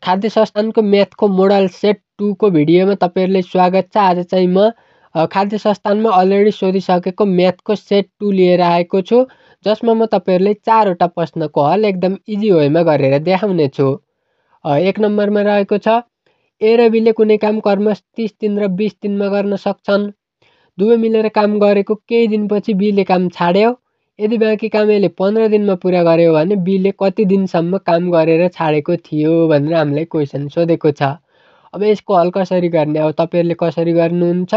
खाद्य संस्थानको म्याथको model set 2 को भिडियोमा तपाईहरुलाई स्वागत छ। आज चाहिँ म खाद्य संस्थानमा अलरेडी सोधिसकेको म्याथको सेट 2 लिएर आएको छु, जसमा म तपाईहरुलाई 4 वटा प्रश्नको हल एकदम इजी वेमा गरेर देखाउने छु। 1 नम्बरमा रहेको छ ए र बी ले कुनै काम क्रमशः 30 दिन र 20 दिनमा गर्न सक्छन्। दुवै मिलेर काम गरेको केही दिनपछि बी ले काम छाड्यो। यदि बाँकी काम एले 15 दिनमा पूरा गर्यो भने बी ले कति दिनसम्म काम गरेर छाडेको थियो भनेर हामीलाई क्वेशन सोधेको छ। अब यसको हल कसरी गर्ने, अब तपाईहरुले कसरी गर्नुहुन्छ,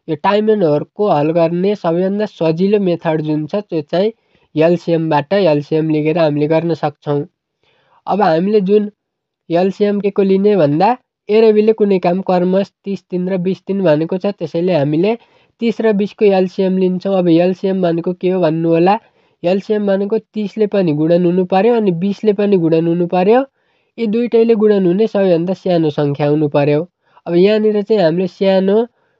यो टाइम एन्ड होरको हल गर्ने सबैभन्दा सजिलो मेथड जुन छ त्यो चाहिँ एलसीएमबाट एलसीएम लिएर हामीले गर्न सक्छौं। अब हामीले जुन एलसीएम के को लिने भन्दा ए र बी ले कुनै काम क्रमशः 30 दिन र 20 दिन भनेको छ, त्यसैले हामीले 30 र 20 को एलसीएम लिन्छौं। अब एलसीएम भनेको के हो भन्नु होला, एलसीएम भनेको 30 ले पनि गुणन हुनु पर्यो अनि 20 ले पनि गुणन हुनु पर्यो। यी दुईटैले गुणन हुने सबैभन्दा सानो संख्या हुनु पर्यो। अब यहाँनिर चाहिँ हामीले सानो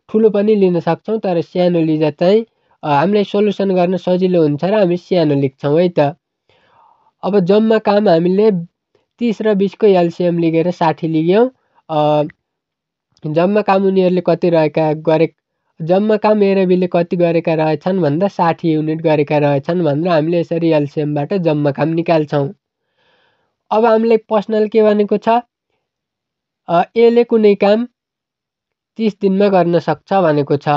ठुलो पनि लिन सक्छौं, तर सानो लिँदा चाहिँ हामीलाई सोलुसन गर्न सजिलो हुन्छ र हामी सानो लेख्छौं है त। अब जम्मा काम हामीले 30 र 20 को एलसीएम लिएर 60 लियौं। जम्मा काम उनीहरुले कति जम्मा काम ए र बी ले कति गरेका रहेछन् भन्दा 60 युनिट गरेका रहेछन् भनेर हामीले यसरी एलसीएमबाट जम्मा काम निकाल्छौं। अब हामीलाई प्रश्नले के भनेको छ, ए ले कुनै काम 30 दिनमा गर्न सक्छ भनेको छ।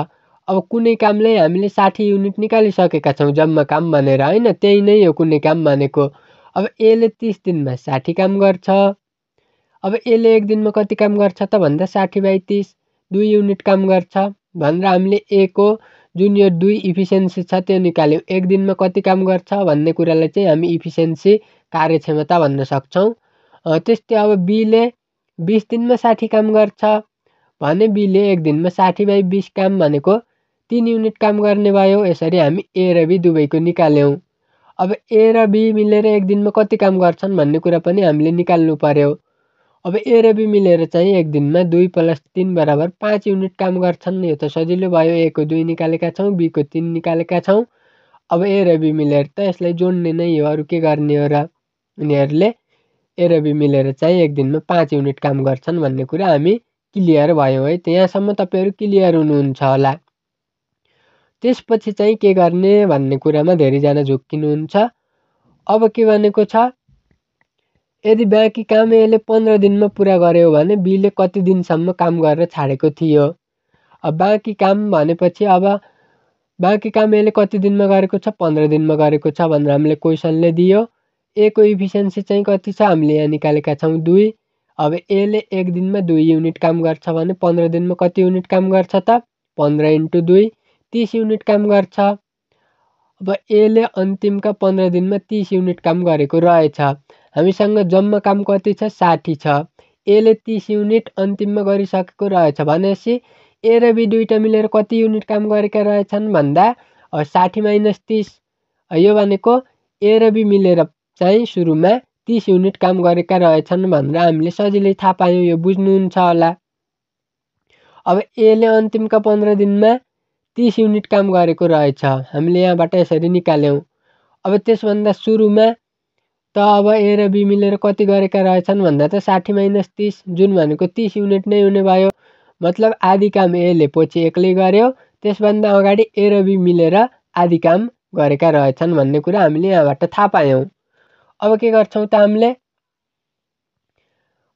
अब कुनै कामले हामीले 60 युनिट निकालिसकेका छौं जम्मा काम भनेर हैन, त्यही नै हो कुनै काम भनेको। अब ए ले 30 दिनमा 60 काम गर्छ। अब ए ले 1 दिनमा कति काम गर्छ त भन्दा 60/30 2 युनिट काम गर्छ भनेर हामीले ए को जुन यो 2 इफिसियन्सी छ त्यो निकाल्यौं। 1 दिनमा कति काम गर्छ भन्ने कुरालाई चाहिँ हामी इफिसियन्सी कार्यक्षमता भन्न सक्छौं। त्यस्तै अब बी ले 20 दिनमा 60 काम गर्छ भने बी ले 1 दिनमा 60/20 काम भनेको 3 युनिट काम गर्ने भयो। यसरी हामी ए र बी दुवैको निकाल्यौं। अब ए र बी मिलेर 1 दिनमा कति काम गर्छन् भन्ने कुरा पनि हामीले निकाल्नु पर्यो। अब ए र बी मिलेर चाहिँ 1 दिनमा 2 + 3 = 5 युनिट काम गर्छन्। यो त सजिलो भयो, ए को 2 निकालेका छौं, बी को 3 निकालेका छौं। अब ए र बी मिलेर त यसलाई जोड्ने नै हो, अरु के गर्ने हो र। उनीहरुले ए र बी मिलेर चाहिँ 1 दिनमा 5 युनिट काम गर्छन् भन्ने कुरा हामी क्लियर भयो है। त्यहाँसम्म तपाईहरु क्लियर हुनुहुन्छ होला। त्यसपछि चाहिँ के गर्ने भन्ने कुरामा धेरै जना झुक्किनुहुन्छ। अब के भनेको छ, यदि बाँकी काम ए ले 15 दिनमा पूरा गर्यो भने बी ले कति दिनसम्म काम गरेर छाडेको थियो। अब बाँकी काम भनेपछि अब बाँकी काम ए ले कति दिनमा गरेको छ, 15 दिनमा गरेको छ भनेर हामीले क्वेशनले दियो। ए को इफिसियन्सी चाहिँ कति छ हामीले यहाँ निकालेका छौं 2। अब ए ले 1 दिनमा 2 युनिट काम गर्छ भने 15 दिनमा कति युनिट काम गर्छ त 15 × 2 30 युनिट काम गर्छ। अब ए ले अन्तिमका 15 दिनमा 30 युनिट काम गरेको रहेछ। हामीसँग जम्मा काम कति छ 60 छ। ए ले 30 युनिट अन्तिममा गरिसकेको रहेछ भनेपछि ए र बी दुईटा मिलेर कति युनिट काम गरेका रहेछन् भन्दा 60 - 30। यो भनेको ए र बी मिलेर चाहिँ सुरुमा 30 युनिट काम गरेका रहेछन् भनेर हामीले सजिलै थाहा पायौं। यो बुझ्नुहुन्छ होला। अब ए ले अन्तिमका 15 दिनमा 30 युनिट काम गरेको रहेछ, हामीले यहाँबाट यसरी निकाल्यौं। अब त्यसभन्दा सुरुमा त अब ए र बी मिलेर कति गरेका रहेछन् भन्दा त 60 - 30 जुन भनेको 30 युनिट नै हुने भयो। मतलब आधी काम ए ले पछि एक्लै गर्यो, त्यसभन्दा अगाडि ए र बी मिलेर आधी काम गरेका रहेछन् भन्ने कुरा हामीले यहाँबाट थाहा पायौं। अब के गर्छौं त हामीले,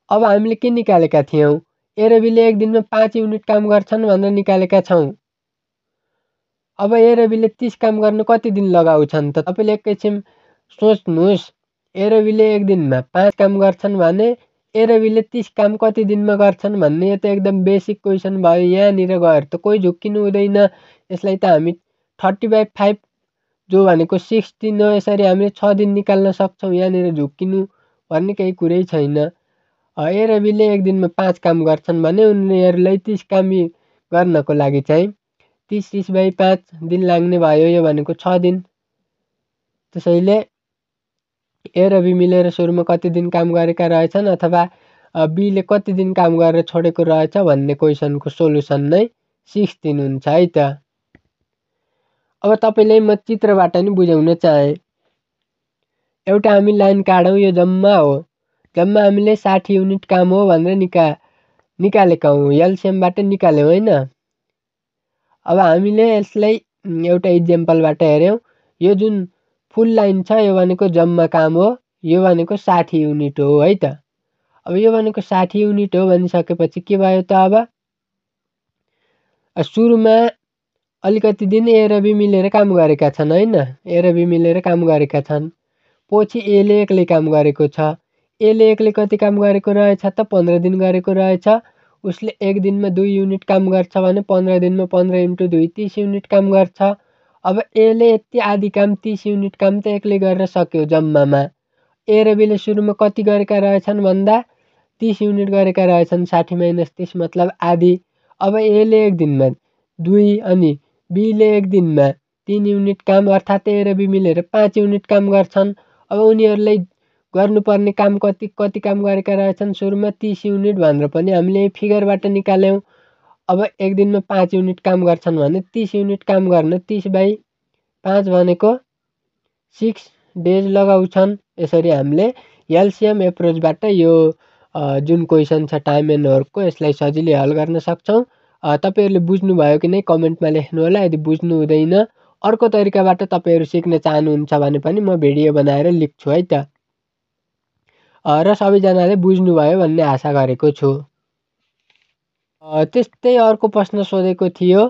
अब हामीले के निकालेका थियौं, ए र बी ले 1 दिनमा 5 युनिट काम गर्छन् भनेर निकालेका छौं। अब ए र बी ले 30 काम गर्न कति दिन लगाउँछन् त तपाईले एकैछिन सोच्नुस्। ए र बी ले 1 दिनमा 5 काम गर्छन् भने ए र बी ले 30 काम कति दिनमा गर्छन् भन्ने यो त एकदम बेसिक क्वेशन भयो। यहाँनिर गएर त कोही झुक्किनु हुँदैन। यसलाई त हामी 30/5 जो भनेको 16 हो, यसरी हामीले 6 दिन निकाल्न सक्छौं। यहाँनिर झुक्किनु पर्ने केही कुरै छैन। ए र बी ले 1 दिनमा 5 काम गर्छन् भने उनीहरुलाई 30 काम गर्नको लागि चाहिँ 30/5 दिन लाग्ने भयो। यो भनेको 6 दिन। त्यसैले ए र बी मिलेर सुरुमा कति दिन काम गरेका रहेछन् अथवा बी ले कति दिन काम गरेर छोडेको रहेछ भन्ने क्वेशनको सोलुसन नै 6 दिन हुन्छ है त। अब तपाईलाई म चित्रबाट नि बुझाउन चाहे। एउटा हामी लाइन काडौं, यो जम्मा हो। जम्मा हामीले 60 युनिट काम हो भनेर निकालेका हौँ, एलसिएमबाट निकाल्यौँ होइन। अब हामीले यसलाई एउटा इक्जाम्पलबाट हेऱ्यौँ। यो जुन फुल लाइन छ यो भनेको जम्मा काम हो, यो भनेको 60 युनिट हो है त। अब यो भनेको 60 युनिट हो भनिसकेपछि के भयो त अब सुरुमा अलिकति दिन ए र बी मिलेर काम गरेका छन् होइन, ए र बी मिलेर काम गरेका छन्। पछि एले एक्लै काम गरेको छ। एले एक्लै कति काम गरेको रहेछ त 15 दिन गरेको रहेछ। उसले एक दिनमा 2 युनिट काम गर्छ भने 15 दिनमा 15 × 2 30 युनिट काम गर्छ। अब एले यति आधी काम 30 युनिट काम त एक्लै गरेर सक्यो जम्मामा। ए र बीले सुरुमा कति गरेका रहेछन् भन्दा 30 युनिट गरेका रहेछन्। 60 - 30 मतलब आधी। अब एले एक दिनमा 2 अनि बीले एक दिनमा 3 युनिट काम, अर्थात् ए र बी मिलेर 5 युनिट काम गर्छन्। अब उनीहरूलाई गर्नुपर्ने काम कति काम गरेका रहेछन् सुरुमा 30 युनिट भनेर पनि हामीले फिगरबाट निकाल्यौँ। अब एक दिनमा 5 युनिट काम गर्छन् भने 30 युनिट काम गर्न 30/5 भनेको 6 डेज लगाउँछन्। यसरी हामीले एलसिएम एप्रोचबाट यो जुन क्वेसन छ टाइम एन्ड वर्कको यसलाई सजिलै हल गर्न सक्छौँ। तपाईँहरूले बुझ्नुभयो कि नै कमेन्टमा लेख्नु होला। यदि बुझ्नु हुँदैन अर्को तरिकाबाट तपाईँहरू सिक्न चाहनुहुन्छ भने पनि म भिडियो बनाएर लेख्छु है त। र सबैजनाले बुझ्नुभयो भन्ने आशा गरेको छु। त्यस्तै अर्को प्रश्न सोधेको थियो,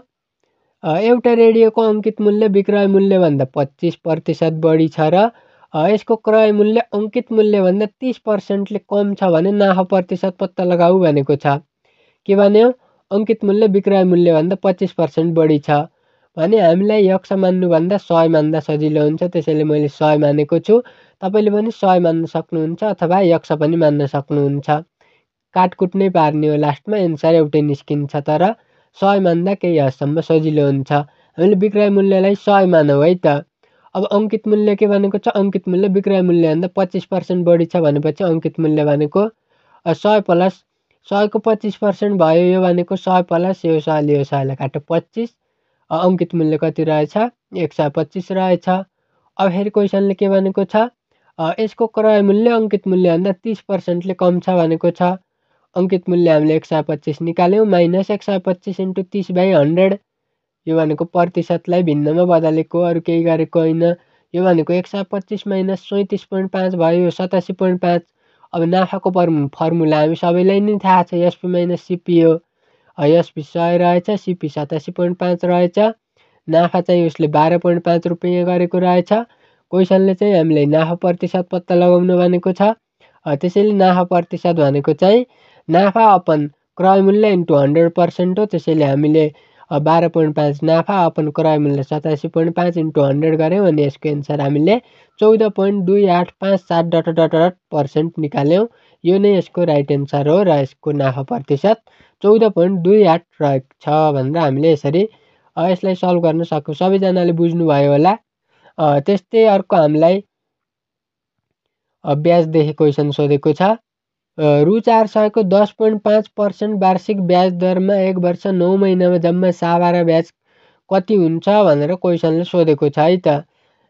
एउटा रेडियोको अङ्कित मूल्य विक्रय मूल्यभन्दा 25% बढी छ र यसको क्रय मूल्य अङ्कित मूल्यभन्दा 30%ले कम छ भने नाफा प्रतिशत पत्ता लगाऊ भनेको छ। के भन्यो? अङ्कित मूल्य विक्रय मूल्यभन्दा 25% बढी छ भने हामीलाई यक्ष मान्नुभन्दा 100 मान्दा सजिलो हुन्छ। त्यसैले मैले 100 मानेको छु। तपाईँले पनि 100 मान्न सक्नुहुन्छ अथवा यक्ष पनि मान्न सक्नुहुन्छ। काटकुट नै पार्ने हो, लास्टमा एन्सर एउटै निस्किन्छ। तर 100 मान्दा केही हदसम्म सजिलो हुन्छ। हामीले विक्रय मूल्यलाई 100 मानौँ है त। अब अङ्कित मूल्य के भनेको छ? अङ्कित मूल्य विक्रय मूल्यभन्दा 25% बढी छ भनेपछि अङ्कित मूल्य भनेको 100 प्लस 100को 25% भयो। यो भनेको 100 प्लस यो 100ले यो 100लाई काट्यो 25। अङ्कित मूल्य कति रहेछ? 125 रहेछ। अब फेरि क्वेसनले के भनेको छ? यसको क्रय मूल्य अङ्कित मूल्यभन्दा 30%ले कम छ भनेको छ। अङ्कित मूल्य हामीले 125 निकाल्यौँ माइनस 125 × 30/100। यो भनेको प्रतिशतलाई भिन्नमा बदलेको, अरू केही गरेको होइन। यो भनेको 125 - 37.5 भयो, यो 87.5। अब नाफाको फर्मुला हामी सबैलाई नै थाहा छ, एसपी - सिपी हो। एसपी 100 रहेछ, सिपी 87.5 रहेछ। नाफा चाहिँ उसले 12.5 रुपियाँ गरेको रहेछ। क्वेसनले चाहिँ हामीलाई नाफा प्रतिशत पत्ता लगाउनु भनेको छ। त्यसैले नाफा प्रतिशत भनेको चाहिँ नाफा अपन क्रय मूल्य इन्टु 100% हो। त्यसैले हामीले 12.5 नाफा अपन क्रय मूल्य 87.5 × 100 गऱ्यौँ अनि यसको एन्सर हामीले 14.2857 निकाल्यौँ। यो नै यसको राइट एन्सर हो र यसको नाफा प्रतिशत 14.28 रहेको छ भनेर हामीले यसरी यसलाई सल्भ गर्न सक्छौँ। सबैजनाले बुझ्नुभयो होला। त्यस्तै अर्को हामीलाई ब्याजदेखि क्वेसन सोधेको छ। रु 400को 10.5% वार्षिक ब्याज दरमा 1 वर्ष 9 महिनामा जम्मा सावारा ब्याज कति हुन्छ भनेर क्वेसनले सोधेको छ है त।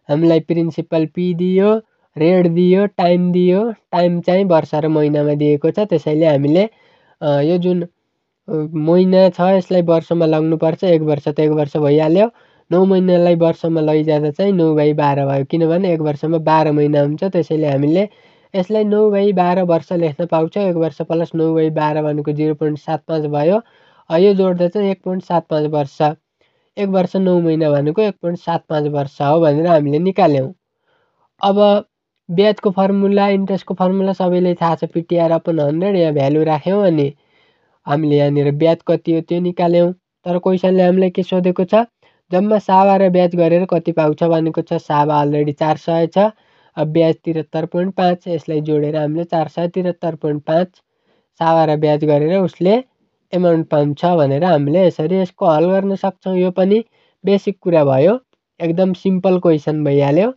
हामीलाई प्रिन्सिपल पी दियो, रेट दियो, टाइम दियो। टाइम चाहिँ वर्ष र महिनामा दिएको छ। त्यसैले हामीले यो जुन महिना छ यसलाई वर्षमा लाग्नुपर्छ। 1 वर्ष त 1 वर्ष भइहाल्यो। 9 महिनालाई वर्षमा लैजाँदा चाहिँ 9/12 भयो, किनभने 1 वर्षमा 12 महिना हुन्छ। त्यसैले हामीले यसलाई 9/12 वर्ष लेख्न पाउँछौँ। 1 वर्ष प्लस 9/12 भनेको 0.75 भयो। यो जोड्दा चाहिँ 1.75 वर्ष। 1 वर्ष 9 महिना भनेको 1.75 वर्ष हो भनेर हामीले निकाल्यौँ। अब ब्याजको फर्मुला, इन्ट्रेस्टको फर्मुला सबैलाई थाहा छ, पिटिआर अपन 100। यहाँ भ्यालु राख्यौँ अनि हामीले यहाँनिर ब्याज कति हो त्यो निकाल्यौँ। तर क्वेसनले हामीलाई के सोधेको छ? जम्मा सावा र ब्याज गरेर कति पाउँछ भनेको छ। सावा अलरेडी 400 छ, ब्याज 73.5। यसलाई जोडेर हामीले 473.5 सावा र ब्याज गरेर उसले एमाउन्ट पाउँछ भनेर हामीले यसरी यसको हल गर्न सक्छौँ। यो पनि बेसिक कुरा भयो, एकदम सिम्पल क्वेसन भइहाल्यो।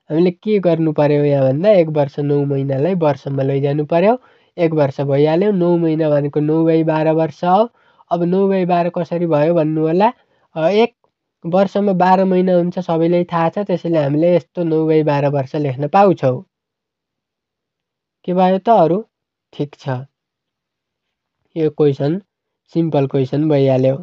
हामीले के गर्नु पर्यो यहाँ भन्दा 1 वर्ष 9 महिनालाई वर्षमा लैजानु पर्यो। 1 वर्ष भइहाल्यो। 9 महिना भनेको 9/12 वर्ष हो। अब 9/12 कसरी भयो भन्नु होला। 1 वर्षमा 12 महिना हुन्छ सबैलाई थाहा छ। त्यसैले हामीले यस्तो 9/12 वर्ष लेख्न पाउँछौँ। के भयो त अरू? ठिक छ। यो क्वेसन सिम्पल क्वेसन भइहाल्यो।